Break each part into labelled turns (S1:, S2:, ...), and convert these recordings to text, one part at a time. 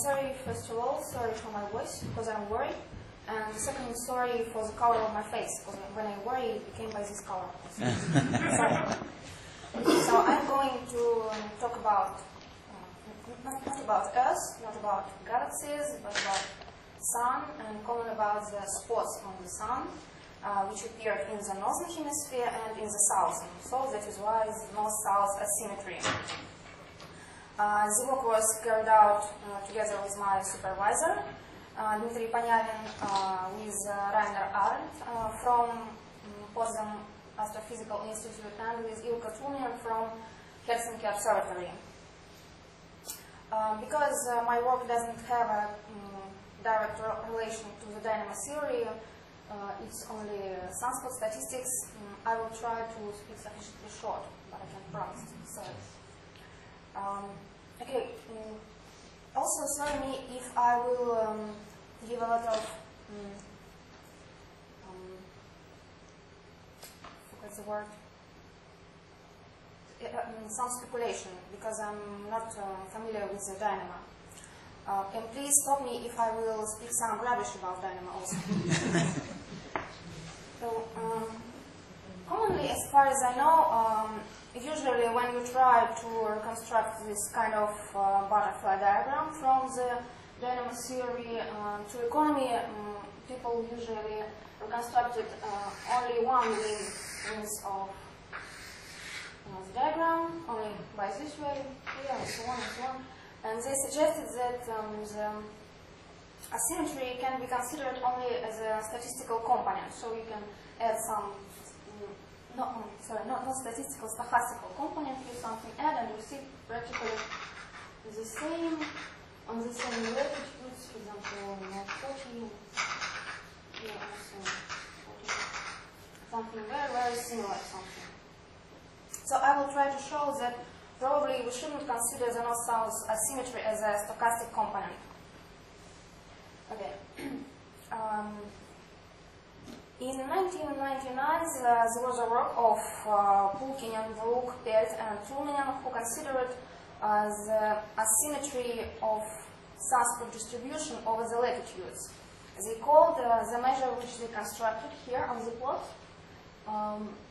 S1: Sorry, first of all, sorry for my voice, because I'm worried. And the second, sorry for the color of my face, because when I worry, it became by this color. So I'm going to talk about, not about Earth, not about galaxies, but about Sun, and comment about the spots on the Sun, which appeared in the northern hemisphere and in the southern. So that is why the north-south asymmetry. The work was carried out together with my supervisor, Dmitry Panyavin, with Rainer Arendt from Potsdam Astrophysical Institute, and with Ilka Tulnian from Helsinki Observatory. Because my work doesn't have a direct relation to the dynamo theory, it's only sunspot statistics, I will try to speak sufficiently short, but I can't promise. So, okay. Also, sorry me if I will give a lot of what's the word? Some speculation, because I'm not familiar with the dynamo. And please stop me if I will speak some rubbish about dynamo also. So, commonly, as far as I know, usually when you try to reconstruct this kind of butterfly diagram from the dynamo theory to economy, people usually reconstructed only one wings of the diagram, only by this way, here, and so on and so on. And they suggested that the asymmetry can be considered only as a statistical component, so you can add some, not statistical, stochastical component, you something add, and you see practically the same, on the same latitudes, for example, 40, here also 40, something very, very similar something. So I will try to show that probably we shouldn't consider the north-south asymmetry as a stochastic component. Okay. In 1999, there was a work of Pulkinen, Vrook, Pelt, and Tulminen, who considered the asymmetry of sunspot distribution over the latitudes. They called the measure which they constructed here on the plot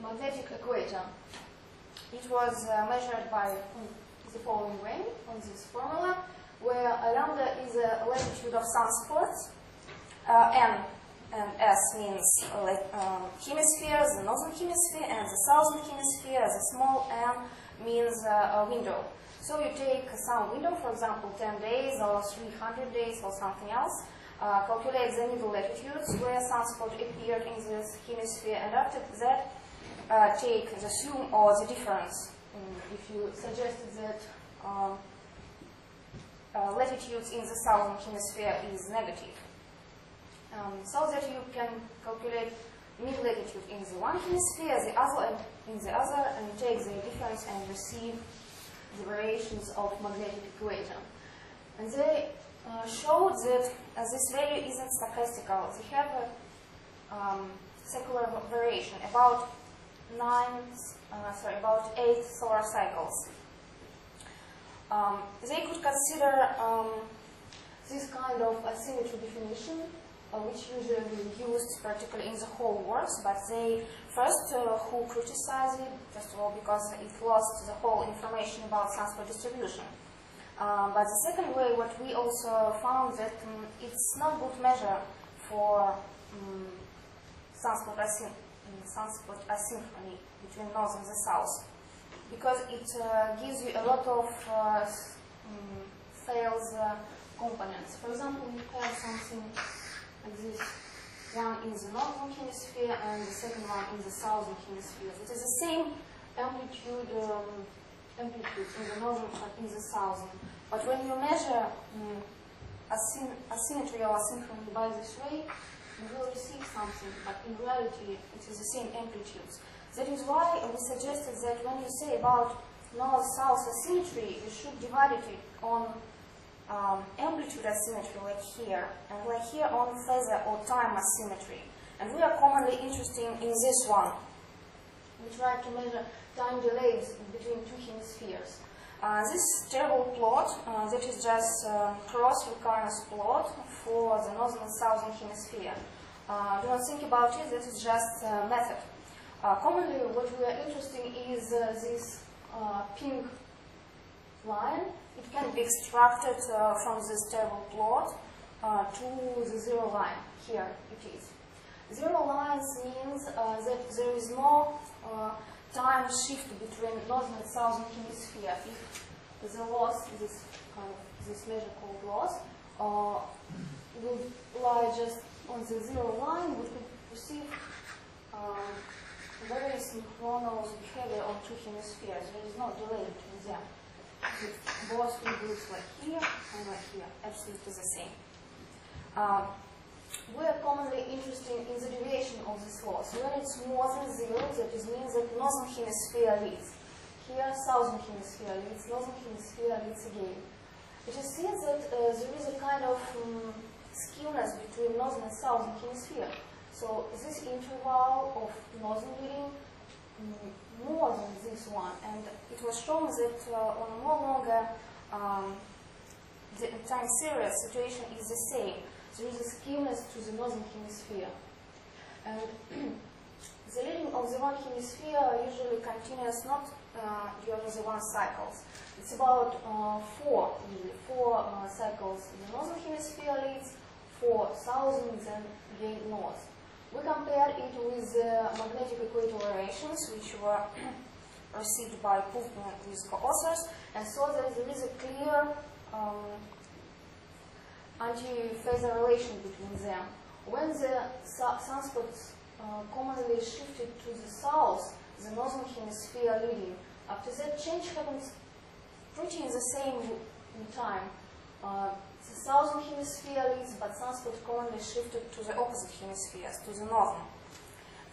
S1: magnetic equator. It was measured by the following way, on this formula, where lambda is the latitude of sunspots, n and s means hemispheres, the northern hemisphere, and the southern hemisphere, the small n means a window. So you take some window, for example, 10 days or 300 days or something else, calculate the middle latitudes where sunspot appeared in this hemisphere, and after that take the sum or the difference. If you suggested that latitudes in the southern hemisphere is negative, so that you can calculate mid-latitude in the one hemisphere, the other in the other, and take the difference and receive the variations of magnetic equator. And they showed that this value isn't stochastical. They have a secular variation, about 8 solar cycles. They could consider this kind of asymmetry definition, which usually used particularly in the whole works, but they first who criticized it, first of all, because it lost the whole information about sunspot distribution. But the second way, what we also found that it's not good measure for sunspot asynchrony between north and the south, because it gives you a lot of fails components. For example, you have something like this, one in the northern hemisphere and the second one in the southern hemisphere. It is the same amplitude in the northern and in the southern. But when you measure asymmetry or asynchrony by this way, you will receive something, but in reality it is the same amplitudes. That is why we suggested that when you say about north-south asymmetry, you should divide it on amplitude asymmetry, like here, and like here on phasor or time asymmetry. And we are commonly interested in this one. We try to measure time delays between two hemispheres. This table plot, that is just cross-recurrence plot for the northern and southern hemisphere. Do not think about it, that is just a method. Commonly, what we are interested in is this pink line. It can be extracted from this table plot to the zero line. Here it is. Zero lines means that there is no time shift between northern and southern hemisphere. If the loss, this measure called loss, will lie just on the zero line, we could perceive very synchronous behavior on two hemispheres. There is no delay between them. Both groups like here and like here, absolutely the same. We are commonly interested in the deviation of this loss. When it's more than zero, that means that northern hemisphere leads. Here, southern hemisphere leads, northern hemisphere leads again. It is seen that there is a kind of skewness between northern and southern hemisphere. So this interval of northern leading more than this one, and it was shown that on a more longer the time series situation is the same. There is a skewness to the northern hemisphere. And the leading of the one hemisphere usually continues not during the one cycles. It's about four cycles the northern hemisphere leads, 4 southern, then again north. We compared it with magnetic equator variations, which were received by Pultman with co-authors, and saw that there is a clear anti-phasor relation between them. When the sunspots commonly shifted to the south, the northern hemisphere leading. After that, change happens pretty in the same time. The southern hemisphere leads, but sunspot commonly shifted to the opposite hemispheres, to the northern,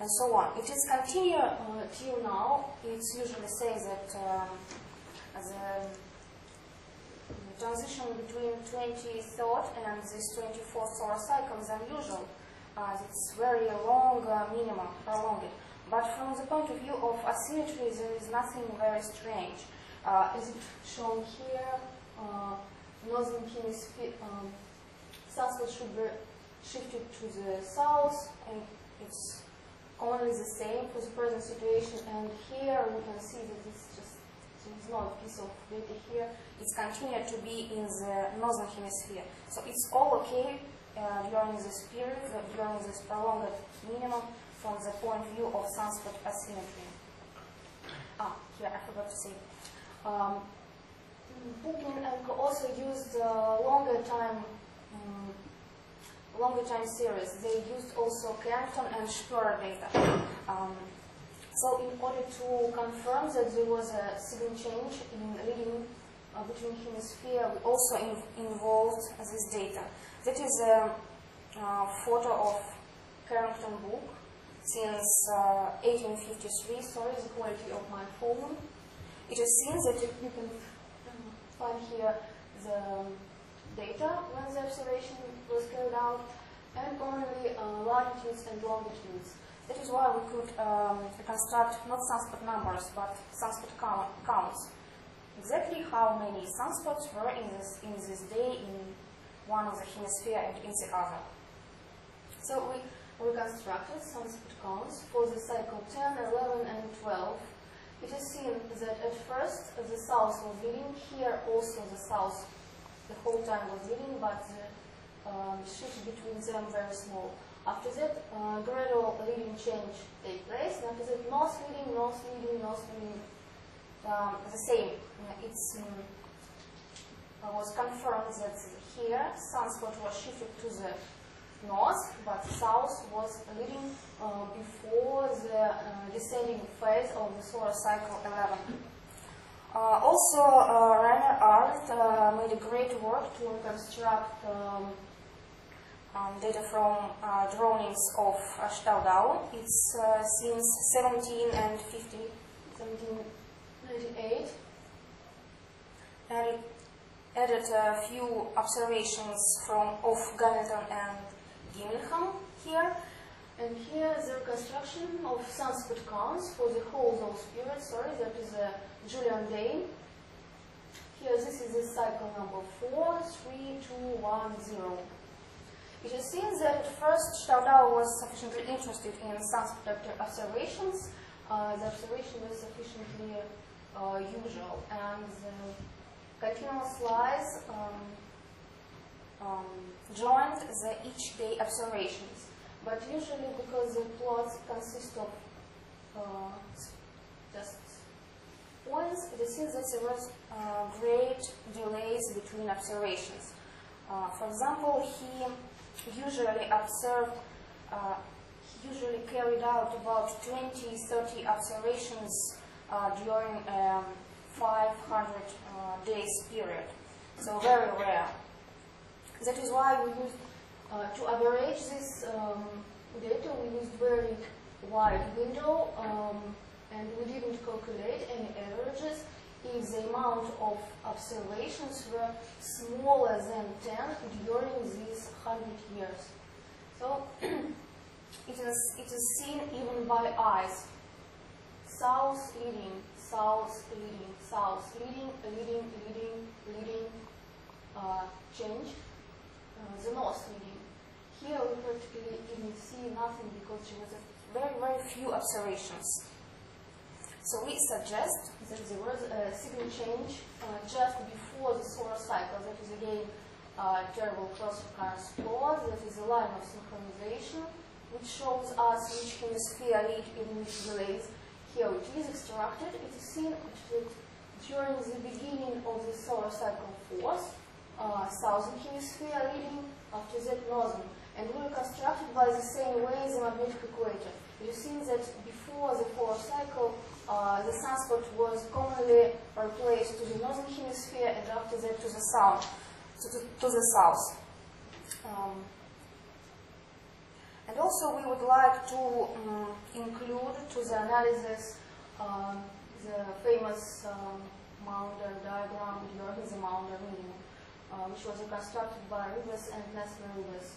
S1: and so on. It is continued till now. It's usually says that the transition between 23rd and this 24th solar cycle is unusual. It's very long minimum, prolonged. But from the point of view of asymmetry, there is nothing very strange. As it shown here, northern hemisphere sunspot should be shifted to the south, and it's commonly the same for the present situation. And here we can see that it's just there is no piece of data here. It's continued to be in the northern hemisphere, so it's all okay during this period, during this prolonged minimum, from the point of view of sunspot asymmetry. Here I forgot to say. Pultman and also used longer time series. They used also Carrington and Spur data. So in order to confirm that there was a signal change in reading between hemisphere, we also involved this data. That is a photo of Carrington book since 1853. Sorry, the quality of my phone. It is seen that you can find here the data when the observation was carried out, and only latitudes and longitudes. That is why we could reconstruct not sunspot numbers, but sunspot counts. Exactly how many sunspots were in this day in one of the hemisphere and in the other. So we reconstructed sunspot counts for the cycle 10, 11, and 12. It is seen that at first the south was leading. Here also the south the whole time was leading, but the shift between them very small. After that, gradual leading change take place, and after that, north leading, north leading, north leading, the same. It was confirmed that here sunspot was shifted to the north, but south was leading before the descending phase of the solar cycle 11. Also, Rainer Arlt made a great work to reconstruct data from drawings of Staudaun. It's since 1798, and it added a few observations of Hamilton and Gimmelham here. And here the reconstruction of sunspot counts for the whole those periods. Sorry, that is Julian Dane. Here, this is the cycle number 4, 3, 2, 1, 0. It is seen that at first Staudahl was sufficiently interested in sunspot observations. The observation was sufficiently usual, and the continuous lines joined the each day observations. But usually, because the plots consist of just points, it is seen that there was great delays between observations. For example, he usually carried out about 20-30 observations during a 500 days period. So very rare. That is why we used, to average this data, we used very wide window, and we didn't calculate any averages if the amount of observations were smaller than 10 during these 100 years. So it is seen even by eyes. South leading, south leading, south leading, leading, change, the north leading. Here we practically didn't see nothing because there was very, very few observations. So we suggest that there was a signal change just before the solar cycle. That is again terrible cross-recurrence plot. That is a line of synchronization which shows us which hemisphere lead in which delays. Here it is extracted. It is seen that during the beginning of the solar cycle force, southern hemisphere leading, after that northern. And we reconstructed by the same way the magnetic equator. You see that before the solar cycle, the sunspot was commonly replaced to the northern hemisphere, and after that to the south. And also we would like to include to the analysis the famous Maunder diagram during the Maunder meeting, which was reconstructed by Ribas and Nesler-Ribas.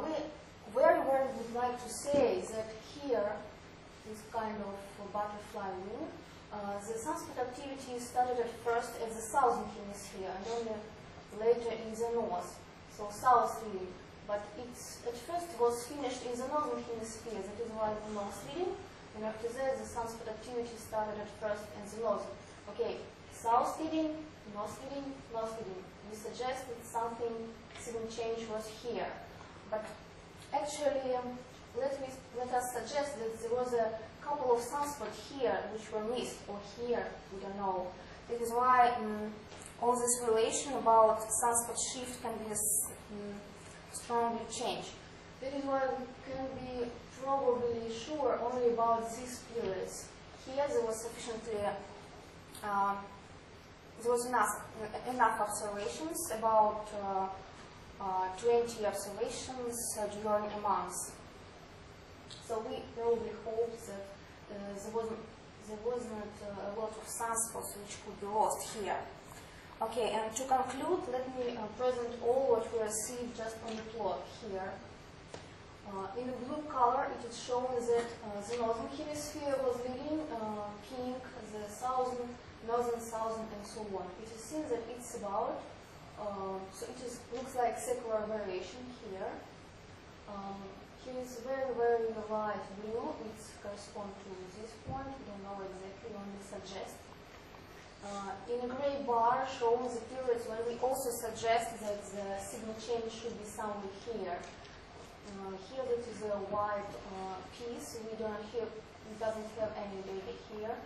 S1: We very would like to say that here, this kind of butterfly wing, the sunspot activity started at first at the southern hemisphere and only later in the north, so south leading. But at first it was finished in the northern hemisphere, that is why the north leading, and after that the sunspot activity started at first in the northern. Okay, south leading, north leading, north leading. We suggest that something change was here. But actually, let us suggest that there was a couple of sunspots here which were missed, or here, we don't know. That is why all this relation about sunspot shift can be strongly changed. That is why we can be probably sure only about these periods. Here there was sufficiently, there was enough observations, about 20 observations during a month. So we probably hope that there wasn't a lot of sunspots which could be lost here. Okay, and to conclude, let me present all what we received just on the plot here. In the blue color, it is shown that the northern hemisphere was leading, pink, the southern, northern, southern, and so on. It is seen that it's about, so it looks like secular variation here. Here is very light blue. It corresponds to this point. We don't know exactly, only suggest. In a gray bar shows the periods when we also suggest that the signal change should be somewhere here. Here that is a white piece. It doesn't have any data here.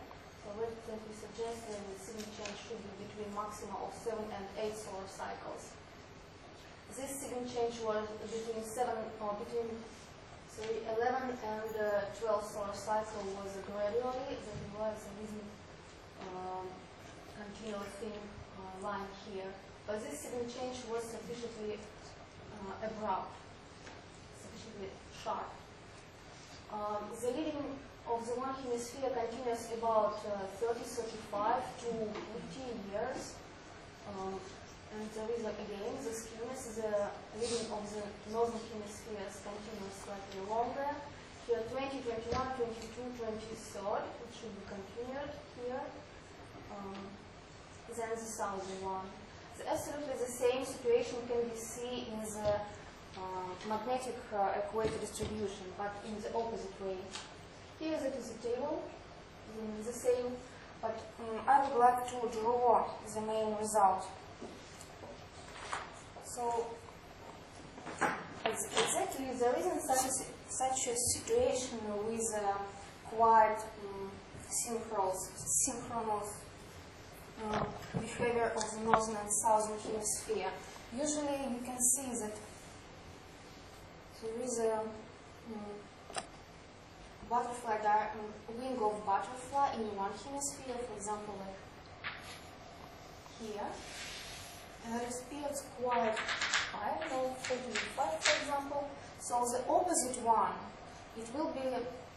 S1: So let me suggest that the signal change should be between maxima of 7 and 8 solar cycles. This signal change was between 11 and 12 solar cycle was gradually. That was a reason continuous thin line here. But this signal change was sufficiently abrupt, sufficiently sharp. The leading of the one hemisphere continues about 30-35 to 50 years. And there is again the skewness. The leading of the northern hemisphere continues slightly longer. Here 20, 21, 22, 23rd, it should be continued here. than the southern one. So absolutely the same situation can be seen in the magnetic equator distribution, but in the opposite way. Here that is a table, the same, but I would like to draw the main result. So exactly there isn't such a situation with quite synchronous behavior of the northern and southern hemisphere. Usually you can see that there is a butterfly, wing of butterfly in one hemisphere, for example, like here. And it appears quite high, 45 for example. So the opposite one, it will be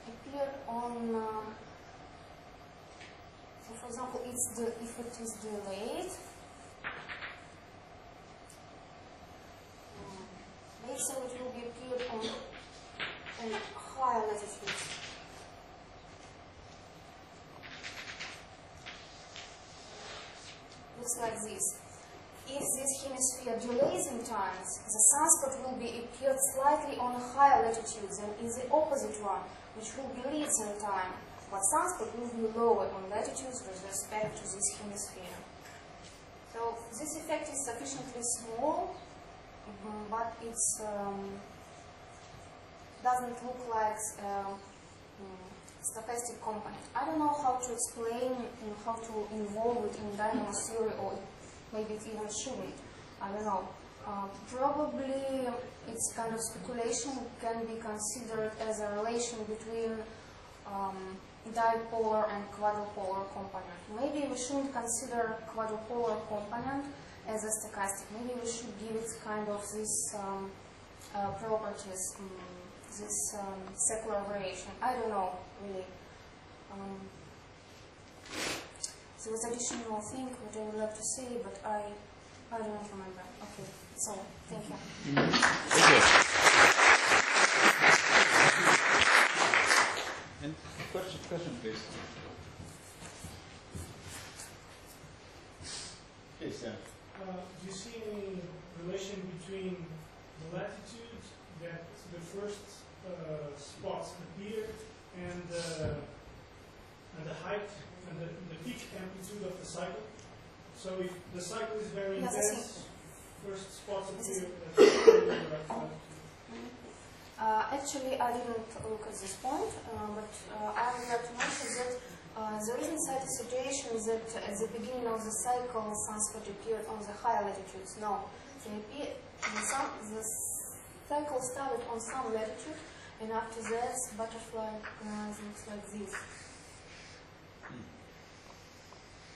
S1: appear on, so for example, if it is delayed, so it will be appeared on higher latitudes. Looks like this. If this hemisphere delays in times, the sunspot will be appeared slightly on higher latitudes than in the opposite one, which will be leads in time, but sunspot will be lower on latitudes with respect to this hemisphere. So this effect is sufficiently small, but it doesn't look like stochastic component. I don't know how to explain and how to involve it in dynamo theory, or maybe it even shouldn't. I don't know. Probably it's kind of speculation, can be considered as a relation between dipolar and quadrupolar component. Maybe we shouldn't consider quadrupolar component as a stochastic. Maybe we should give it kind of this properties, this secular variation. I don't know, really. There was additional thing that I would like to say, but I don't remember. Okay, so thank you.
S2: Thank you. And question, please. Please, yeah.
S3: Do you see any relation between the latitude that the first spots appear and the height and the peak amplitude of the cycle? So if the cycle is very intense, first spots appear at the right latitude.
S1: Actually, I didn't look at this point, but I would like to mention that there isn't such a situation that at the beginning of the cycle sunspot appeared on the higher latitudes. No, the cycle started on some latitude, and after that, butterfly looks like this.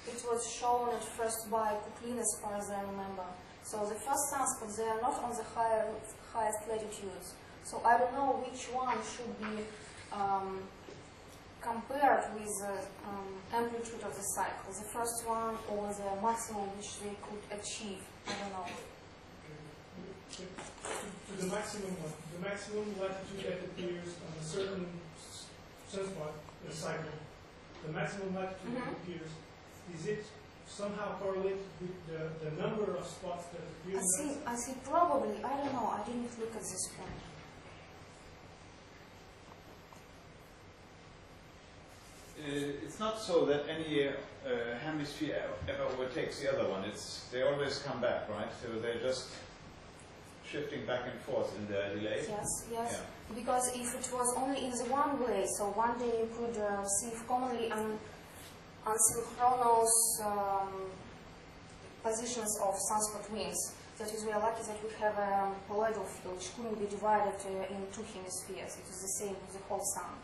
S1: It was shown at first by Kuklin, as far as I remember. So the first sunspots, they are not on the highest latitudes. So I don't know which one should be compared with the amplitude of the cycle. The first one or the maximum which they could achieve. I don't know.
S3: To the maximum one. The maximum latitude that appears on a certain sunspot, the cycle. The maximum latitude that appears. Is it somehow correlated with the number of spots that appear?
S1: I see. Probably. I don't know. I didn't look at this point.
S2: It's not so that any hemisphere ever overtakes the other one. They always come back, right? So they're just shifting back and forth in the delay.
S1: Yes.
S2: Yeah.
S1: Because if it was only in the one way, so one day you could receive commonly asynchronous positions of sunspot wings. That is, we are lucky that we have a poloidal field which couldn't be divided in two hemispheres. It is the same with the whole sun.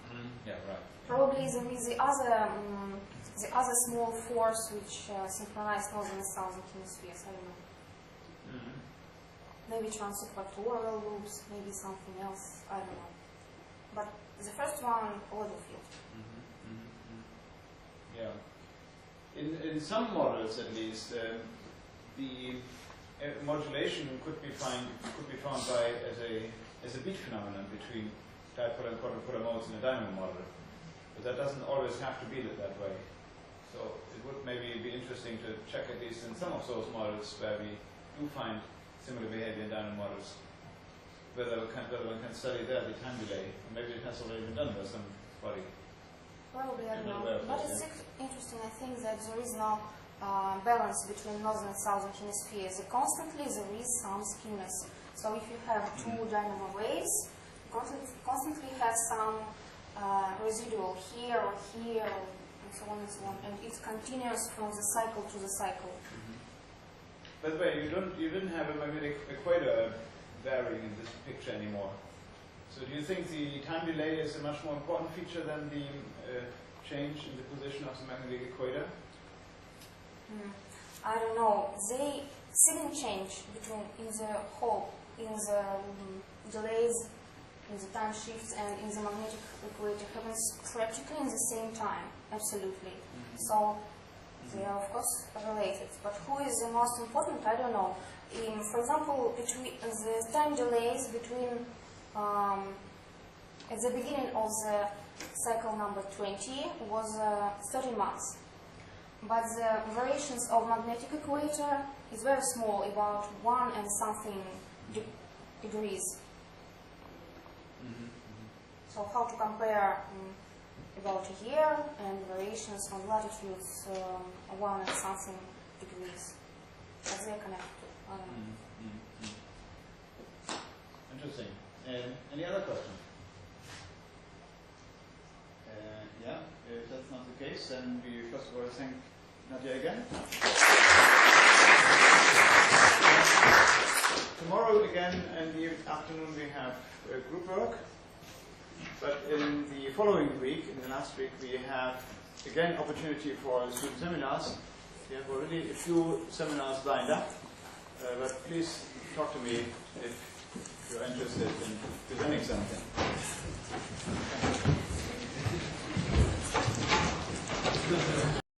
S2: Yeah, right.
S1: Probably there is the other small force which synchronized northern and southern hemispheres. I don't know. Maybe transequatorial loops, maybe something else. I don't know. But the first one, poloidal field.
S2: Yeah. In some models, at least, the modulation could be found by as a beat phenomenon between dipolar and quadrupolar modes in a dynamo model. But that doesn't always have to be that way. So it would maybe be interesting to check at least in some of those models where we do find similar behavior in dynamo models, whether one can study there the time delay. Maybe it has already been done by somebody.
S1: Probably, I don't know. But it's interesting, I think, that there is no balance between northern and southern hemispheres. Constantly there is some skewness. So if you have two dynamo waves, you constantly have some residual here or here, and so on and so on. And it's continuous from the cycle to the cycle.
S2: By the way, you didn't have a magnetic equator varying in this picture anymore. So do you think the time delay is a much more important feature than the change in the position of the magnetic equator?
S1: I don't know. They signal change in the whole, in the delays, in the time shifts, and in the magnetic equator happens practically in the same time. Absolutely. So they are of course related. But who is the most important? I don't know. For example, between the time delays between at the beginning of the cycle number 20 was 30 months. But the variations of magnetic equator is very small, about 1 and something degrees. So how to compare about a year and variations on latitudes 1 and something degrees? As they are connected.
S2: Interesting. Any other questions? Yeah, if that's not the case, then we first of all thank Nadia again. Tomorrow again in the afternoon we have group work, but in the following week, in the last week, we have again opportunity for student seminars. We have already a few seminars lined up, but please talk to me if you're interested in presenting something.